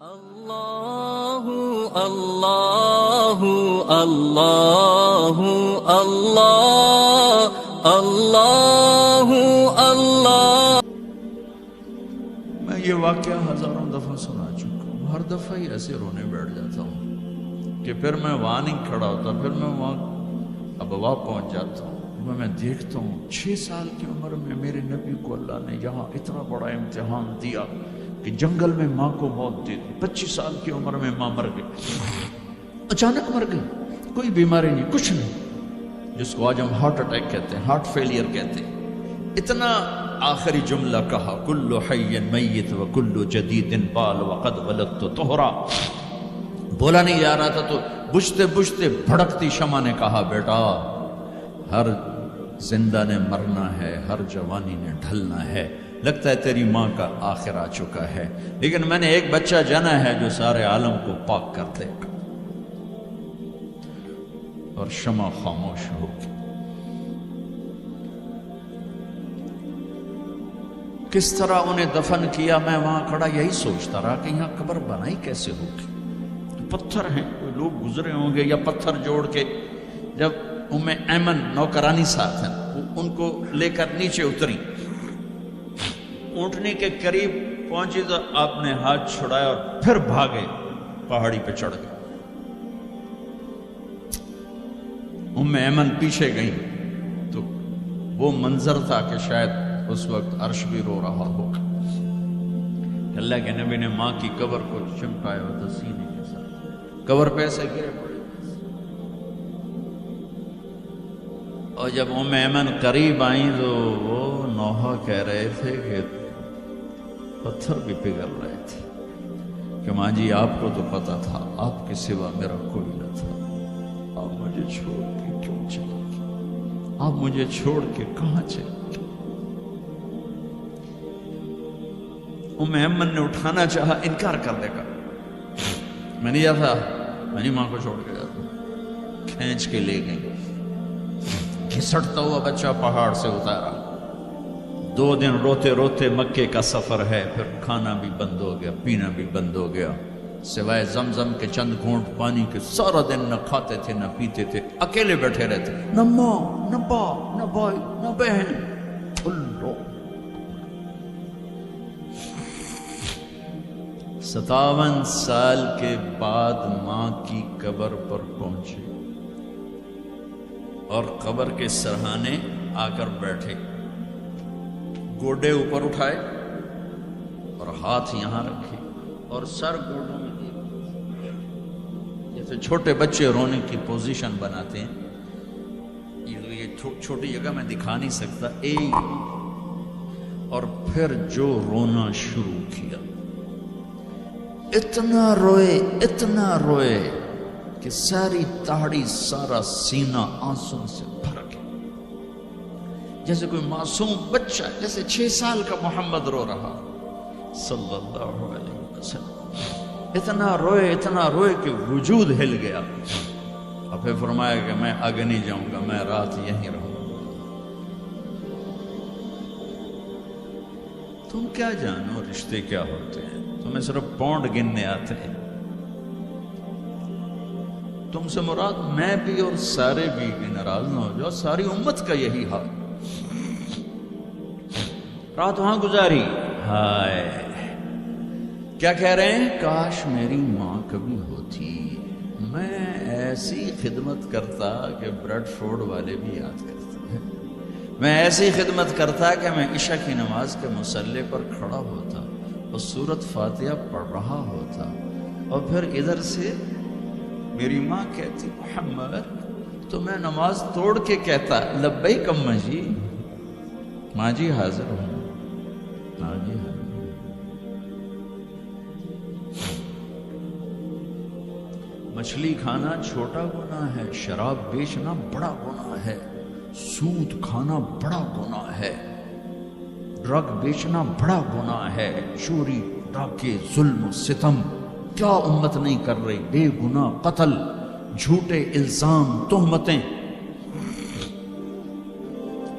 اللہ اللہ اللہ اللہ اللہ اللہ۔ میں یہ واقعہ ہزاروں دفعہ سنا چکا ہوں، ہر دفعہ ہی ایسے رونے بیٹھ جاتا ہوں کہ پھر میں وہاں نہیں کھڑا ہوتا، پھر میں وہاں ابوا پہنچ جاتا ہوں۔ میں دیکھتا ہوں 6 سال کی عمر میں میرے نبی کو اللہ نے یہاں اتنا بڑا امتحان دیا کہ جنگل میں ماں کو موت دے دی۔ 25 سال کی عمر میں ماں مر گئی، اچانک مر گئی، کوئی بیماری نہیں، کچھ نہیں، جس کو آج ہم ہارٹ اٹیک کہتے ہیں، ہارٹ فیلئر کہتے ہیں۔ اتنا آخری جملہ کہا، کل حی میت و کل جدید بال وقد ولدت طہرا۔ بولا نہیں جا رہا تھا تو بجھتے بجھتے بھڑکتی شمع نے کہا، بیٹا ہر زندہ نے مرنا ہے، ہر جوانی نے ڈھلنا ہے، لگتا ہے تیری ماں کا آخر آ چکا ہے، لیکن میں نے ایک بچہ جنا ہے جو سارے عالم کو پاک کر دے گا۔ اور شمع خاموش ہو گئی۔ کس طرح انہیں دفن کیا، میں وہاں کھڑا یہی سوچتا رہا کہ یہاں قبر بنائی کیسے ہوگی۔ پتھر ہیں، کوئی لوگ گزرے ہوں گے یا پتھر جوڑ کے۔ جب ام ایمن نوکرانی ساتھ ہیں، وہ ان کو لے کر نیچے اتری، اونٹنی کے قریب پہنچی تو آپ نے ہاتھ چھڑایا اور پھر بھاگے، پہاڑی پہ چڑھ گئے۔ ام ایمن پیچھے گئیں تو وہ منظر تھا کہ شاید اس وقت عرش بھی رو رہا ہوگا۔ اللہ کے نبی نے ماں کی قبر کو چمٹایا ہوتا سینے کے ساتھ، قبر پہ ایسے گرے پڑے۔ اور جب ام ایمن قریب آئیں تو وہ نوحہ کہہ رہے تھے کہ پتھر بھی پگھل رہے تھے کہ ماں جی آپ کو تو پتا تھا آپ کے سوا میرا کوئی نہ تھا، آپ مجھے چھوڑ کے کیوں چلے گئے، آپ مجھے چھوڑ کے کہاں چلے گئے۔ ام ایمن نے اٹھانا چاہا، انکار کرنے کا، میں نہیں جاتا، میں نہیں ماں کو چھوڑ کے جاتا۔ کھینچ کے لے گئی، گھسٹتا ہوا بچہ پہاڑ سے اتارا۔ 2 دن روتے روتے مکے کا سفر ہے، پھر کھانا بھی بند ہو گیا، پینا بھی بند ہو گیا، سوائے زمزم کے چند گھونٹ پانی کے سارا دن نہ کھاتے تھے نہ پیتے تھے، اکیلے بیٹھے رہتے، نہ ماں نہ باپ نہ بھائی نہ بہن۔ اللہ 57 سال کے بعد ماں کی قبر پر پہنچے اور قبر کے سرہانے آ کر بیٹھے، گوڈے اوپر اٹھائے اور ہاتھ یہاں رکھے اور سر گوڈوں میں دیے، جیسے چھوٹے بچے رونے کی پوزیشن بناتے ہیں۔ یہ چھوٹی جگہ میں دکھا نہیں سکتا، اور پھر جو رونا شروع کیا، اتنا روئے کہ ساری تاڑی سارا سینہ آنسوں سے بھر گیا، جیسے کوئی معصوم بچہ، جیسے 6 سال کا محمد رو رہا صلی اللہ علیہ وسلم۔ اتنا روئے کہ وجود ہل گیا، اور پھر فرمایا کہ میں آگے نہیں جاؤں گا، میں رات یہیں رہوں گا۔ تم کیا جانو رشتے کیا ہوتے ہیں، تمہیں صرف پونڈ گننے آتے ہیں۔ تم سے مراد میں بھی اور سارے بھی ناراض نہ ہو جاؤ، ساری امت کا یہی حال۔ رات وہاں گزاری، ہائے کیا کہہ رہے ہیں، کاش میری ماں کبھی ہوتی، میں ایسی خدمت کرتا کہ بریڈ فورڈ والے بھی یاد کرتے ہیں، میں ایسی خدمت کرتا کہ میں عشاء کی نماز کے مصلی پر کھڑا ہوتا اور سورۃ فاتحہ پڑھ رہا ہوتا، اور پھر ادھر سے میری ماں کہتی محمد، تو میں نماز توڑ کے کہتا لبیک اماں جی، ماں جی حاضر ہوں، ماں جی حاضر ہوں۔ مچھلی کھانا چھوٹا گناہ ہے، شراب بیچنا بڑا گناہ ہے، سود کھانا بڑا گناہ ہے، ڈرگ بیچنا بڑا گناہ ہے، چوری ڈاکے ظلم و ستم کیا امت نہیں کر رہی، بے گناہ قتل، جھوٹے الزام، تہمتیں،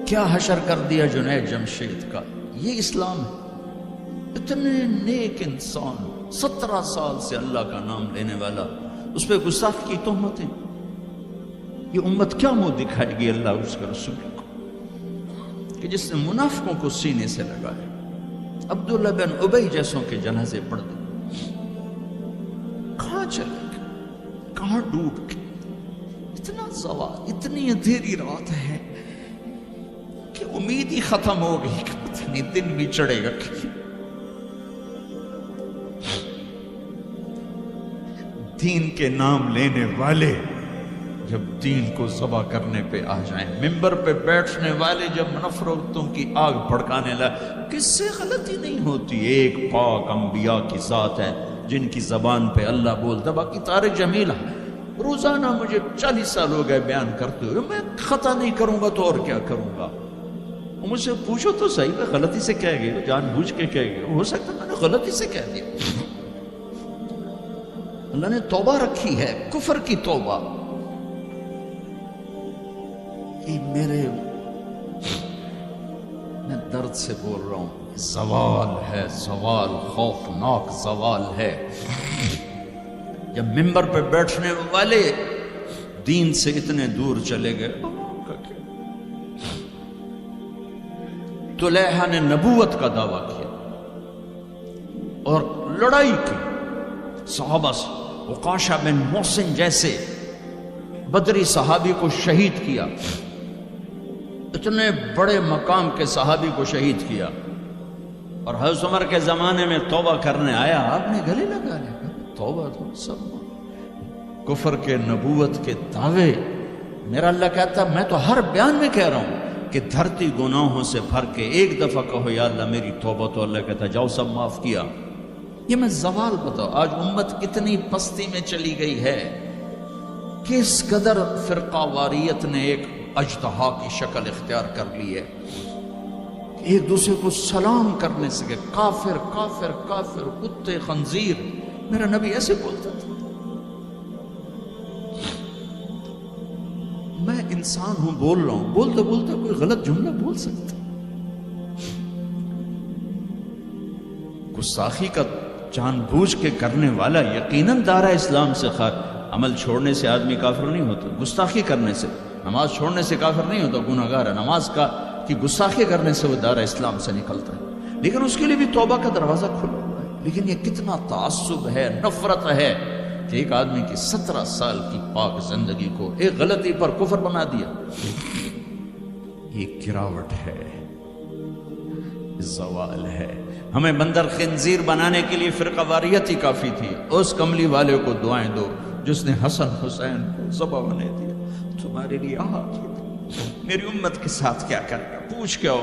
کیا حشر کر دیا جنید جمشید کا۔ یہ اسلام ہے۔ اتنے نیک انسان 17 سال سے اللہ کا نام لینے والا، اس پہ گستاخ کی تہمتیں، یہ امت کیا منہ دکھائے گی اللہ اس کے رسول کو، کہ جس نے منافقوں کو سینے سے لگایا، عبداللہ بن ابی جیسوں کے جنازے پڑھ دیے، کہاں چلے گئے، کہاں ڈوب گئے، اتنا زوال، اتنی اندھیری رات ہے کہ امید ہی ختم ہو گئی کہ پتہ نہیں دن بھی چڑھے گا کہ دین کے نام لینے والے جب دین کو ذبح کرنے پہ آ جائیں، ممبر پہ بیٹھنے والے جب نفرتوں کی آگ بھڑکانے لائے، کس سے غلطی نہیں ہوتی، ایک پاک انبیاء کی ذات ہے جن کی زبان پہ اللہ بولتا، باقی طارق جمیل روزانہ مجھے 40 سال ہو گئے بیان کرتے ہوئے، میں خطا نہیں کروں گا تو اور کیا کروں گا، مجھ سے پوچھو تو صحیح، میں غلطی سے کہہ گیا، جان بوجھ کے کہہ گیا، ہو سکتا میں نے غلطی سے کہہ دیا، اللہ نے توبہ رکھی ہے، کفر کی توبہ، میں درد سے بول رہا ہوں، زوال ہے، زوال خوفناک زوال ہے، جب ممبر پہ بیٹھنے والے دین سے اتنے دور چلے گئے، طلیحہ نے نبوت کا دعویٰ کیا اور لڑائی کی صحابہ سے، عکاشہ بن محسن جیسے بدری صحابی کو شہید کیا، اتنے بڑے مقام کے صحابی کو شہید کیا، اور حضرت عمر کے زمانے میں توبہ کرنے آیا، آپ نے گلے لگا لیا، توبہ تو سب کفر کے نبوت کے دعوے، میرا اللہ کہتا میں تو ہر بیان میں کہہ رہا ہوں کہ دھرتی گناہوں سے بھر کے ایک دفعہ کہو یا اللہ میری توبہ، تو اللہ کہتا جاؤ سب معاف کیا۔ یہ میں زوال بتاؤ، آج امت کتنی پستی میں چلی گئی ہے، کس قدر فرقہ واریت نے ایک اجتہا کی شکل اختیار کر لی ہے، ایک دوسرے کو سلام کرنے سے کہ کافر کافر کافر، کتے خنزیر، میرا نبی ایسے بولتا تھا۔ میں انسان ہوں، بول رہا ہوں، بولتا بولتا کوئی غلط جملہ بول سکتا، گستاخی کا جان بوجھ کے کرنے والا یقیناً دارہ اسلام سے عمل چھوڑنے سے آدمی کافر نہیں ہوتا، گستاخی کرنے سے، نماز چھوڑنے سے کافر نہیں ہوتا، گناہ گار ہے، نماز کی گستاخی کرنے سے وہ دارہ اسلام سے نکلتا ہے، لیکن اس کے لیے بھی توبہ کا دروازہ کھلا ہوا ہے۔ لیکن یہ کتنا تعصب ہے، نفرت ہے کہ ایک آدمی کی 17 سال کی پاک زندگی کو ایک غلطی پر کفر بنا دیا۔ یہ گراوٹ ہے، زوال ہے۔ ہمیں بندر خنزیر بنانے کے لیے فرقہ واریت ہی کافی تھی، اس کملی والے کو دعائیں دو جس نے حسن حسین کو ذبح بنا دیا، تمہارے لیے میری امت کے ساتھ کیا کرے گا، پوچھ کے ہو،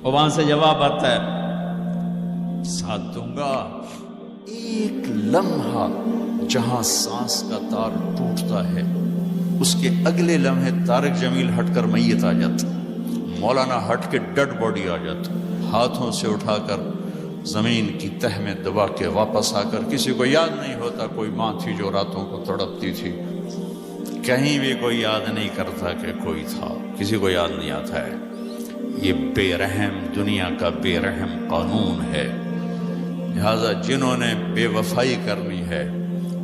اور وہاں سے جواب آتا ہے ساتھ دوں گا۔ ایک لمحہ جہاں سانس کا تار ٹوٹتا ہے، اس کے اگلے لمحے طارق جمیل ہٹ کر میت آ جاتا، مولانا ہٹ کے ڈیڈ باڈی آ جاتا، ہاتھوں سے اٹھا کر زمین کی تہ میں دبا کے واپس آ کر، کسی کو یاد نہیں ہوتا کوئی ماں تھی جو راتوں کو تڑپتی تھی، کہیں بھی کوئی یاد نہیں کرتا کہ کوئی تھا، کسی کو یاد نہیں آتا ہے۔ یہ بے رحم دنیا کا بے رحم قانون ہے، لہذا جنہوں نے بے وفائی کرنی ہے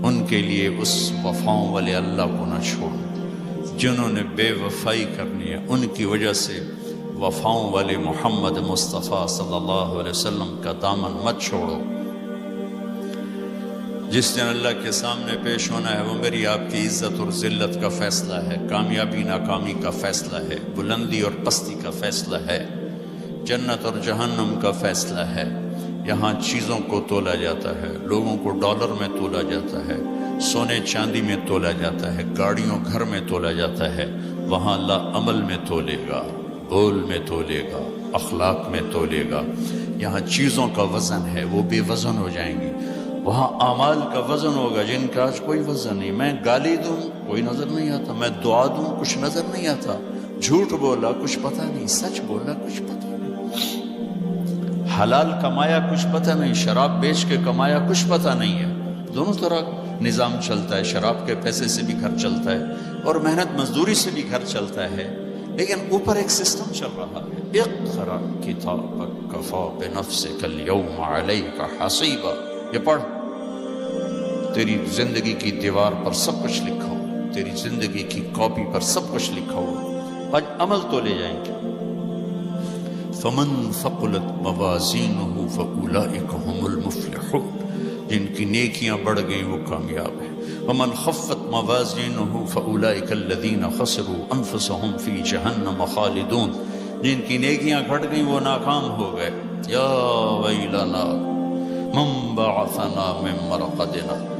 ان کے لیے اس وفاؤں والے اللہ کو نہ چھوڑو، جنہوں نے بے وفائی کرنی ہے ان کی وجہ سے وفاؤں والے محمد مصطفیٰ صلی اللہ علیہ وسلم کا دامن مت چھوڑو۔ جس دن اللہ کے سامنے پیش ہونا ہے وہ میری آپ کی عزت اور ذلت کا فیصلہ ہے، کامیابی ناکامی کا فیصلہ ہے، بلندی اور پستی کا فیصلہ ہے، جنت اور جہنم کا فیصلہ ہے۔ یہاں چیزوں کو تولا جاتا ہے، لوگوں کو ڈالر میں تولا جاتا ہے، سونے چاندی میں تولا جاتا ہے، گاڑیوں گھر میں تولا جاتا ہے، وہاں اللہ عمل میں تولے گا، بول میں تولے گا، اخلاق میں تولے گا۔ یہاں چیزوں کا وزن ہے، وہ بے وزن ہو جائیں گی، وہاں اعمال کا وزن ہوگا جن کا آج کوئی وزن نہیں۔ میں گالی دوں کوئی نظر نہیں آتا، میں دعا دوں کچھ نظر نہیں آتا، جھوٹ بولا کچھ پتہ نہیں، سچ بولا کچھ پتہ نہیں، حلال کمایا کچھ پتہ نہیں، شراب بیچ کے کمایا کچھ پتہ نہیں ہے۔ دونوں طرح نظام چلتا ہے، شراب کے پیسے سے بھی گھر چلتا ہے اور محنت مزدوری سے بھی گھر چلتا ہے، لیکن اوپر ایک سسٹم چل رہا ہے۔ اقرأ کتابک کفی بنفسک اليوم علیک حسیبا، یہ پڑھ، تیری زندگی کی دیوار پر سب کچھ لکھا ہو، تیری زندگی کی کاپی پر سب کچھ لکھا ہو، آج عمل تو لے جائیں گے۔ فمن ثقلت موازینہ فاولئک هم المفلحون، جن کی نیکیاں بڑھ گئیں وہ کامیاب ہیں۔ ومن خفت موازینہ فاولئک الذین خسروا انفسهم فی جہنم خالدون، جن کی نیکیاں گھٹ گئیں وہ ناکام ہو گئے۔ یا ویلنا من بعثنا من مرقدنا،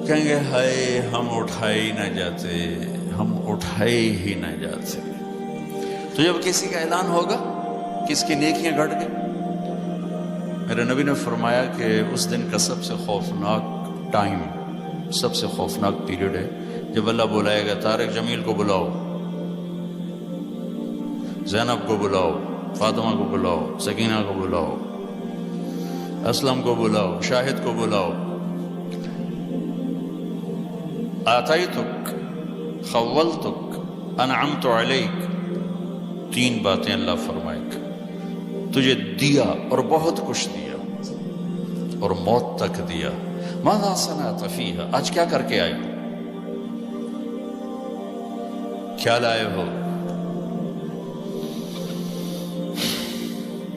کہیں گے ہائے ہم اٹھائے ہی نہ جاتے، ہم اٹھائے ہی نہ جاتے۔ تو جب کسی کا اعلان ہوگا کہ اس کی نیکیاں گھٹ گئی، میرے نبی نے فرمایا کہ اس دن کا سب سے خوفناک ٹائم، سب سے خوفناک پیریڈ ہے جب اللہ بلائے گا طارق جمیل کو بلاؤ، زینب کو بلاؤ، فاطمہ کو بلاؤ، سکینہ کو بلاؤ، اسلم کو بلاؤ، شاہد کو بلاؤ، آتیتک، خولتک، انعمت علیک، تین باتیں اللہ فرمائے گا، تجھے دیا اور بہت کچھ دیا اور موت تک دیا۔ ماذا صنعت فیہا، آج کیا کر کے آئے ہو، کیا لائے ہو؟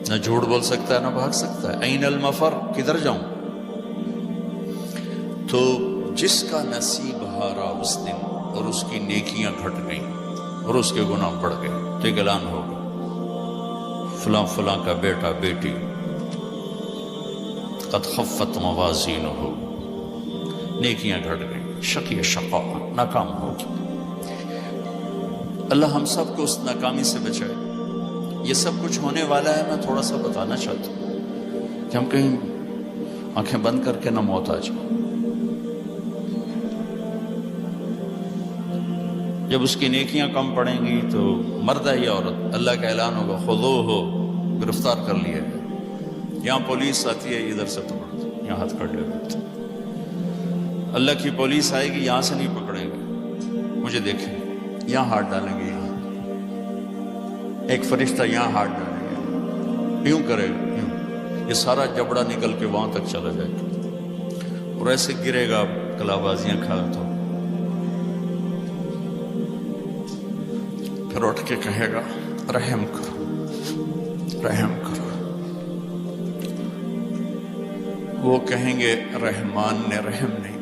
نہ جھوٹ بول سکتا ہے نہ بھاگ سکتا ہے۔ این المفر، کدھر جاؤں؟ تو جس کا نصیب ہارا اس دن اور اس کی نیکیاں گھٹ گئیں اور اس کے گناہ بڑھ گئے تو ایک اعلان ہوگا، فلاں فلاں کا بیٹا بیٹی قد خفت موازینہ، نیکیاں گھٹ گئیں، شقی شقا، ناکام ہوگی۔ اللہ ہم سب کو اس ناکامی سے بچائے۔ یہ سب کچھ ہونے والا ہے، میں تھوڑا سا بتانا چاہتا ہوں کہ ہم کہیں آنکھیں بند کر کے نہ موت آ جائے۔ جب اس کی نیکیاں کم پڑیں گی تو مرد ہے یا عورت، اللہ کا اعلان ہوگا خذوہ، گرفتار کر لیا گیا۔ یہاں پولیس آتی ہے، ادھر سے پکڑ دو، یہاں ہاتھ کر لے دیتے۔ اللہ کی پولیس آئے گی، یہاں سے نہیں پکڑیں گے، مجھے دیکھیں، یہاں ہاتھ ڈالیں گے، یہاں ایک فرشتہ یہاں ہاتھ ڈالیں گے، یوں کرے گا، یوں، یہ سارا جبڑا نکل کے وہاں تک چلا جائے گا اور ایسے گرے گا، کلا بازیاں کھا تو پھر اٹھ کے کہے گا رحم کرو، رحم کرو۔ وہ کہیں گے رحمان نے رحم نہیں